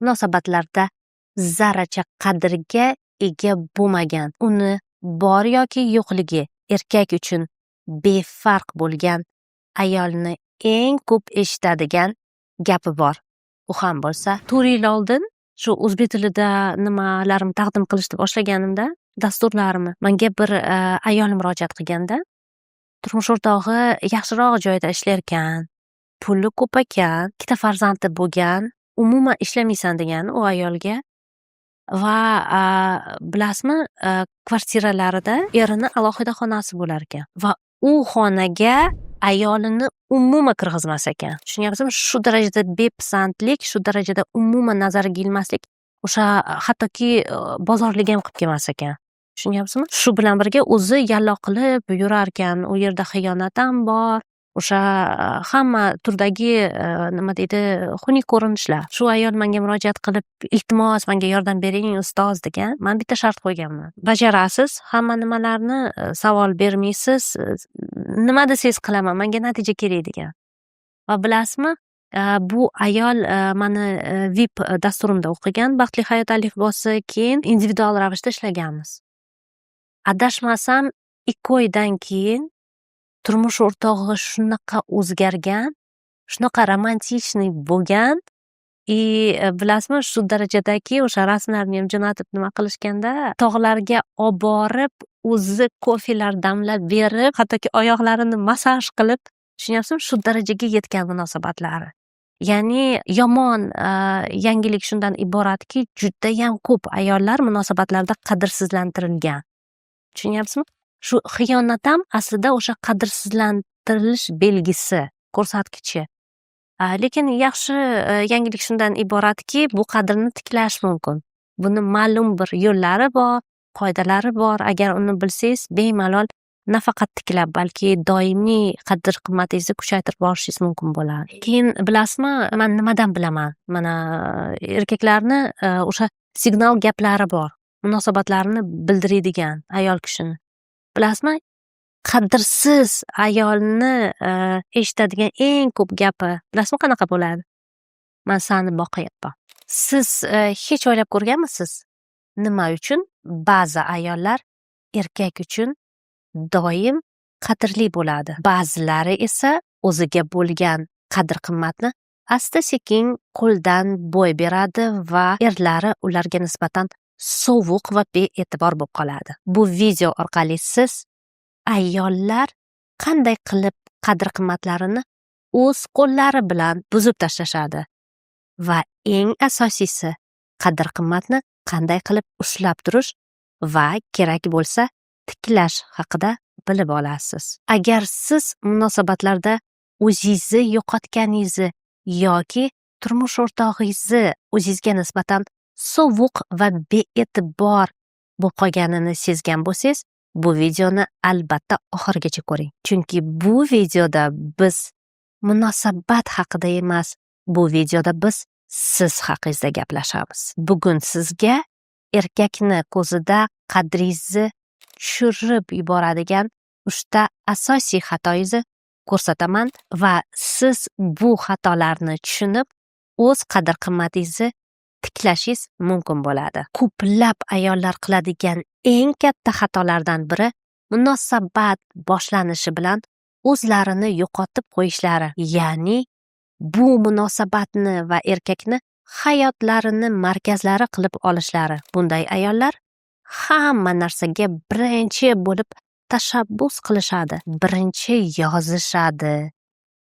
munosabatlarda zarracha qadrga ega bo'lmagan, uni bor yoki yo'qligi erkak uchun befarq bo'lgan ayolni eng ko'p eshitadigan gapi bor. U ham bo'lsa 4 yil oldin shu o'zbek tilida nimalarimni taqdim qilishni boshlaganimda, dasturlarimni menga bir ayol murojaat qilganda, turmush o'rtog'i yaxshiroq joyda ishlar ekan, puli ko'p ekan, 2 ta farzandi bo'lgan, umuman ishlamaysan degan u ayolga va bilasizmi, kvartiralarida erini alohida xonasi bo'lar ekan va u xonaga ayolini umuman kirgizmas ekan. Tushunyapsizmi? Shu darajada bepisandlik, shu darajada umuman nazariga ilmaslik, o'sha hattoki bozorlik ham qilib kelmas ekan. Tushunyapsizmi? Shu bilan birga o'zi yalloq qilib yurar ekan. U yerda xiyonat ham bor. O'sha hamma turdagi nima deydi, xunuk ko'rinishlar. Shu ayol menga murojaat qilib, iltimos menga yordam bering ustoz degan. Men bitta shart qo'yganman. Bajarasiz, hamma nimalarni savol bermaysiz, nima desangiz qilaman, menga natija kerak degan. Va bilasizmi, bu ayol mani VIP dasturimda o'qigan, Baxtli hayot alifbosi, keyin individual ravishda ishlaganmiz. Adashmasam 2 oydan keyin turmush o'rtog'i shunaqa o'zgargan, shunaqa romantichniy bo'lgan, bilasizmi, shu darajadaki o'sha rasmlarni ham jo'natib nima qilishganda, tog'larga olib borib, o'zi kofelar damlab berib, hattoki oyoqlarini massaj qilib, tushunyapsizmi, shu darajaga yetgan munosabatlari. Ya'ni yomon yangilik shundan iboratki, judayam ko'p ayollar munosabatlarda qadrsizlantirilgan. Tushunyapsizmi? Shu xiyonat ham aslida o'sha qadrsizlantirilish belgisi, ko'rsatkichi. Lekin yaxshi yangilik shundan iboratki, bu qadrni tiklash mumkin. Buni ma'lum bir yo'llari bor, qoidalari bor. Agar uni bilsangiz, bemalol nafaqat tiklab, balki doimiy qadr-qimmatingizni kuchaytirib borishingiz mumkin bo'ladi. Keyin bilasizmi, men nimadan bilaman? Mana erkaklarni o'sha signal gaplari bor. Munosabatlarini bildiradigan ayol kishini. Bilasizmi? Qadrsiz ayolni eshitadigan eng ko'p gapi, bilasizmi qanaqa bo'ladi? Men seni boqayapman. Siz hech o'ylab ko'rganmisiz? Nima uchun ba'zi ayollar erkak uchun doim qadrli bo'ladi? Ba'zilari esa o'ziga bo'lgan qadr-qimmatni asta-sekin qo'ldan boy beradi va erlari ularga nisbatan sovuq va bee'tibor bo'lib qoladi. Bu video orqali siz ayollar qanday qilib qadr-qimmatlarini o'z qo'llari bilan buzib tashlashadi va eng asosiysi, qadr-qimmatni qanday qilib ushlab turish va kerak bo'lsa tiklash haqida bilib olasiz. Agar siz munosabatlarda o'zingizni yo'qotganingizni yoki turmush o'rtog'ingizni o'zingizga nisbatan sovuq va bee'tibor bo'lib qolganini sezgan bo'lsangiz, bu videoni albatta oxirigacha ko'ring. Chunki bu videoda biz munosabat haqida emas, bu videoda biz siz haqingizda gaplashamiz. Bugun sizga erkakni ko'zida qadringizni tushirib yuboradigan 3 ta asosiy xatoingizni ko'rsataman va siz bu xatolarni tushunib, o'z qadr-qimmatingizni tiklashingiz mumkin bo'ladi. Ko'plab ayollar qiladigan eng katta xatolardan biri munosabat boshlanishi bilan o'zlarini yo'qotib qo'yishlari. Ya'ni bu munosabatni va erkakni hayotlarini markazlari qilib olishlari. Bunday ayollar hamma narsaga birinchi bo'lib tashabbus qilishadi, birinchi yozishadi.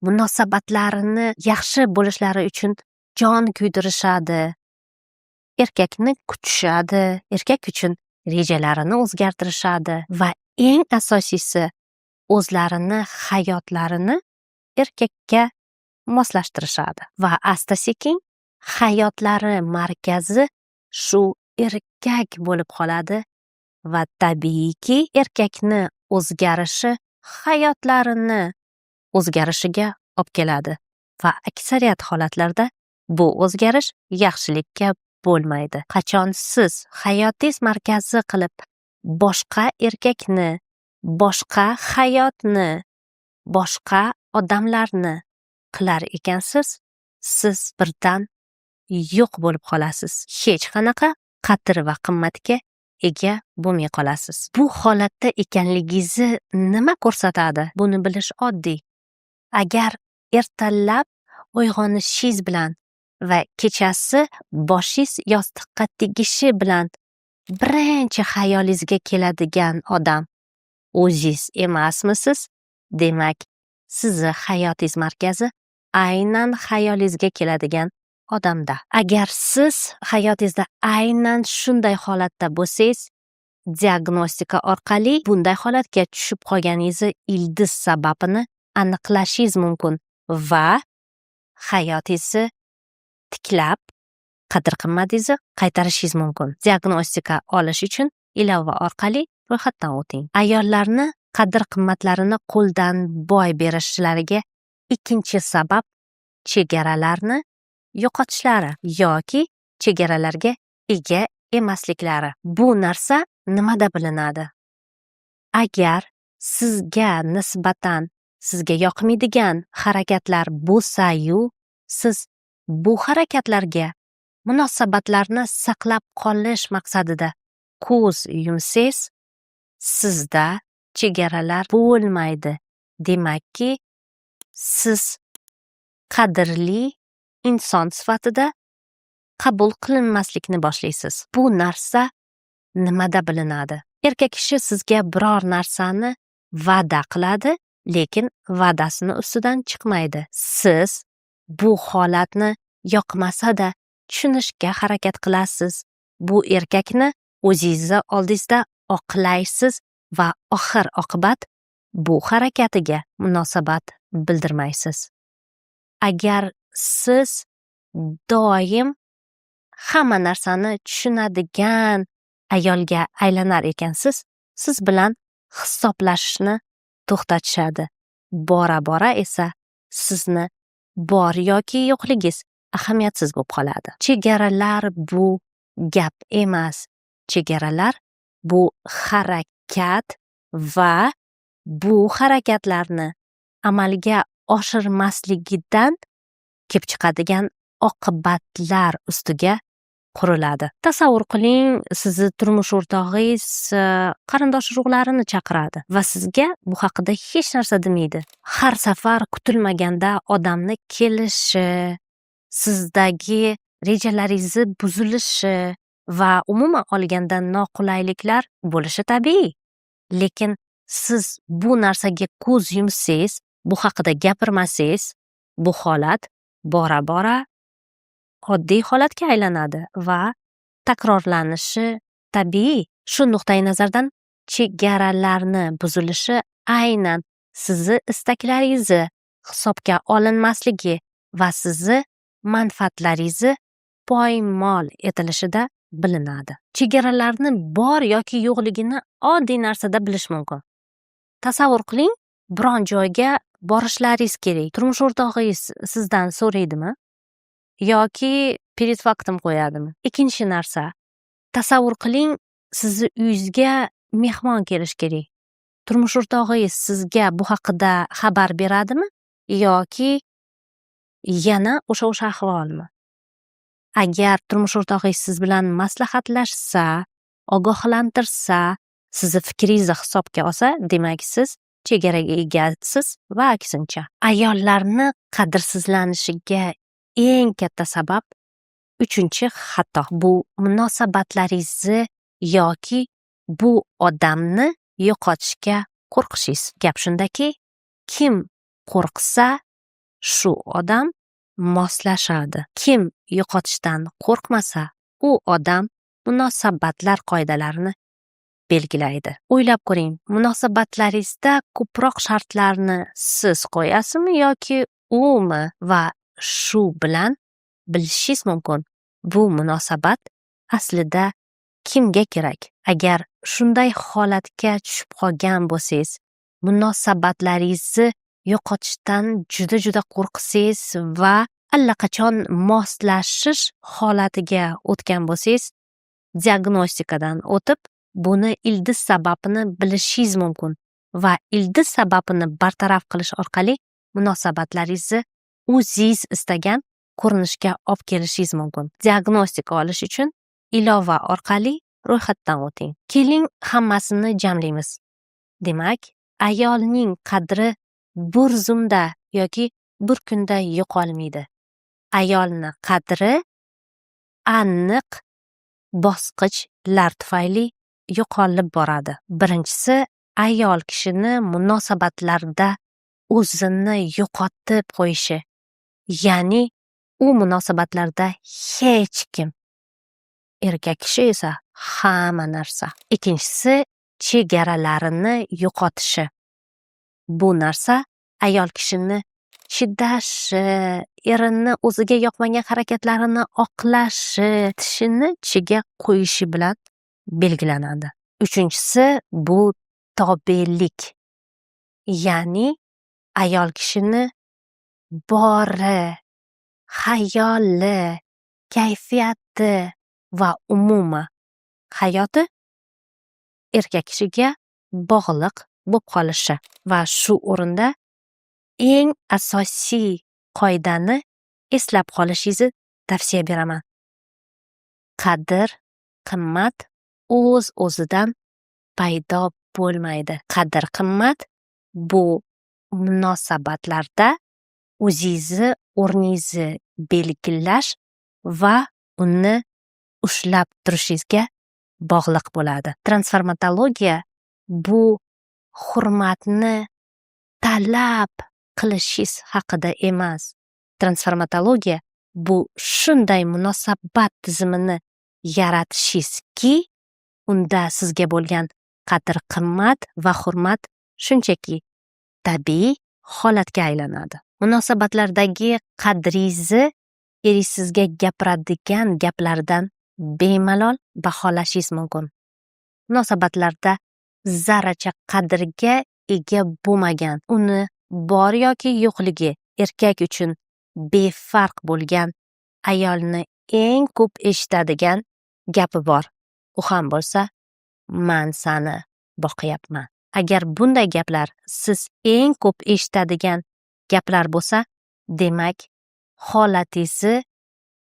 Munosabatlarini yaxshi bo'lishlari uchun jon kuydirishadi. Erkakni kutishadi, erkak uchun rejalarini o'zgartirishadi va eng asosiysi o'zlarini hayotlarini erkakka moslashtirishadi va asta-sekin hayotlari markazi shu erkak bo'lib qoladi va tabiiyki erkakni o'zgarishi hayotlarini o'zgarishiga olib keladi va aksariyat holatlarda bu o'zgarish yaxshilikka bo'lmaydi. Qachon siz hayotingiz markazi qilib boshqa erkakni, boshqa hayotni, boshqa odamlarni qilar ekansiz, siz birdan yo'q bo'lib qolasiz. Hech qanaqa qadr va qimmatga ega bo'lmay qolasiz. Bu holatda ekanligingizni nima ko'rsatadi? Buni bilish oddiy. Agar ertalab uyg'onishingiz bilan va kechasi boshingiz yostiqqa tegishi bilan birinchi xayolingizga keladigan odam o'zingiz emasmisiz? Demak, sizni hayotingiz markazi aynan xayolingizga keladigan odamda. Agar siz hayotingizda aynan shunday holatda bo'lsangiz, diagnostika orqali bunday holatga tushib qolganingizni ildiz sababini aniqlashingiz mumkin va hayotingizni tiklab, qadr-qimmatingizni qaytarishingiz mumkin. Diagnostika olish uchun ilova orqali ro'yxatdan o'ting. Ayollarni qadr-qimmatlarini qo'ldan boy berishlariga ikkinchi sabab chegaralarni yo'qotishlari yoki chegaralarga ega emasliklari. Bu narsa nimada bilinadi? Agar sizga nisbatan sizga yoqmaydigan harakatlar bo'lsa-yu, siz bu harakatlarga munosabatlarni saqlab qolish maqsadida ko'z yumsangiz, sizda chegaralar bo'lmaydi. Demakki, siz qadrli inson sifatida qabul qilinmaslikni boshlaysiz. Bu narsa nimada bilinadi? Erkak kishi sizga biror narsani va'da qiladi, lekin va'dasini ustidan chiqmaydi. Siz bu holatni yoqmasa-da tushunishga harakat qilasiz. Bu erkakni o'zingizni oldingizda oqlaysiz va oxir oqibat bu harakatiga munosabat bildirmaysiz. Agar siz doim hamma narsani tushunadigan ayolga aylanar ekansiz, siz bilan hisoblashishni to'xtatishadi. Bora-bora esa sizni bor yoki yo'qligingiz ahamiyatsiz bo'lib qoladi. Chegaralar bu gap emas. Chegaralar bu harakat va bu harakatlarni amalga oshirmasligidan kelib chiqadigan oqibatlar ustiga quriladi. Tasavvur qiling, sizni turmush o'rtog'ingiz qarindosh urug'larini chaqiradi va sizga bu haqida hech narsa demaydi. Har safar kutilmaganda odamni kelishi, sizdagi rejalaringizni buzilishi va umuman olganda noqulayliklar bo'lishi tabiiy. Lekin siz bu narsaga ko'z yumsangiz, bu haqida gapirmasangiz, bu holat bora-bora oddiy holatga aylanadi va takrorlanishi tabiiy. Shu nuqtai nazardan chegaralarni buzilishi aynan sizni istaklaringizni hisobga olinmasligi va sizni manfaatlaringizni poymol etilishida bilinadi. Chegaralarni bor yoki yo'qligini oddiy narsada bilish mumkin. Tasavvur qiling, biron joyga borishlaringiz kerak. Turmush o'rtog'ingiz sizdan so'raydimi? Yoki перед faktım qo'yadimi? Ikkinchi narsa, tasavvur qiling, sizni uyingizga mehmon kelish kerak. Turmush o'rtog'ingiz sizga bu haqida xabar beradimi? Yoki yana o'sha ahvolmi? Agar turmush o'rtog'ingiz siz bilan maslahatlashsa, ogohlantirsa, sizni fikringizni hisobga olsa, demak siz chegaraga egasiz va aksincha. Ayollarni qadrsizlanishiga eng katta sabab uchinchi xato. Bu munosabatlaringizni yoki bu odamni yo'qotishga qo'rqishingiz. Gap shundaki, kim qo'rqsa, shu odam moslashadi. Kim yo'qotishdan qo'rqmasa, u odam munosabatlar qoidalarini belgilaydi. O'ylab ko'ring, munosabatlaringizda ko'proq shartlarni siz qo'yasizmi yoki umi? Va shu bilan bilishingiz mumkin, bu munosabat aslida kimga kerak. Agar shunday holatga tushib qolgan bo'lsangiz, munosabatlaringizni yo'qotishdan juda qo'rqsangiz va allaqachon moslashish holatiga o'tgan bo'lsangiz, diagnostikadan o'tib, buni ildiz sababini bilishingiz mumkin va ildiz sababini bartaraf qilish orqali munosabatlaringizni o'zingiz istagan ko'rinishga olib kelishingiz mumkin. Diagnostika olish uchun ilova orqali ro'yxatdan o'ting. Keling, hammasini jamlaymiz. Demak, ayolning qadri bir zumda yoki bir kunda yo'qolmaydi. Ayolning qadri aniq bosqichlar tufayli yo'qolib boradi. Birinchisi, ayol kishini munosabatlarda o'zini yo'qotib qo'yishi. Ya'ni u munosabatlarda hech kim. Erkak kishi esa hamma narsa. Ikkinchisi, chegaralarini yo'qotishi. Bu narsa ayol kishini chidashi, erini o'ziga yoqmagan harakatlarini oqlashi, tishini tishiga qo'yishi bilan belgilanadi. Uchinchisi, bu tobelik. Ya'ni ayol kishini bori, hayoli, kayfiyati va umuman hayoti erkak kishiga bog'liq bo'lib qolishi. Va shu o'rinda eng asosiy qoidani eslab qolishingizni tavsiya beraman. Qadr, qimmat o'z-o'zidan paydo bo'lmaydi. Qadr, qimmat bu munosabatlarda o'zingizni o'rningizni belgilash va uni ushlab turishingizga bog'liq bo'ladi. Transformatologiya bu hurmatni talab qilishingiz haqida emas. Transformatologiya bu shunday munosabat tizimini yaratishingizki, unda sizga bo'lgan qadr, qimmat va hurmat shunchaki tabiiy holatga aylanadi. Munosabatlardagi qadringizni eringiz sizga gapiradigan gaplardan bemalol baholashingiz mumkin. Munosabatlarda zarracha qadrga ega bo'lmagan, uni bor yoki yo'qligi erkak uchun befarq bo'lgan ayolni eng ko'p eshitadigan gapi bor. U ham bo'lsa, "Men seni boqyapman." Agar bunday gaplar siz eng ko'p eshitadigan gaplar bo'lsa, demak, holatingizni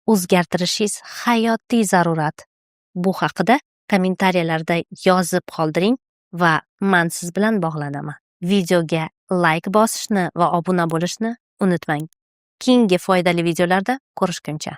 o'zgartirishingiz hayotiy zarurat. Bu haqida kommentariyalarda yozib qoldiring va men siz bilan bog'lanaman. Videoga like bosishni va obuna bo'lishni unutmang. Keyingi foydali videolarda ko'rishguncha.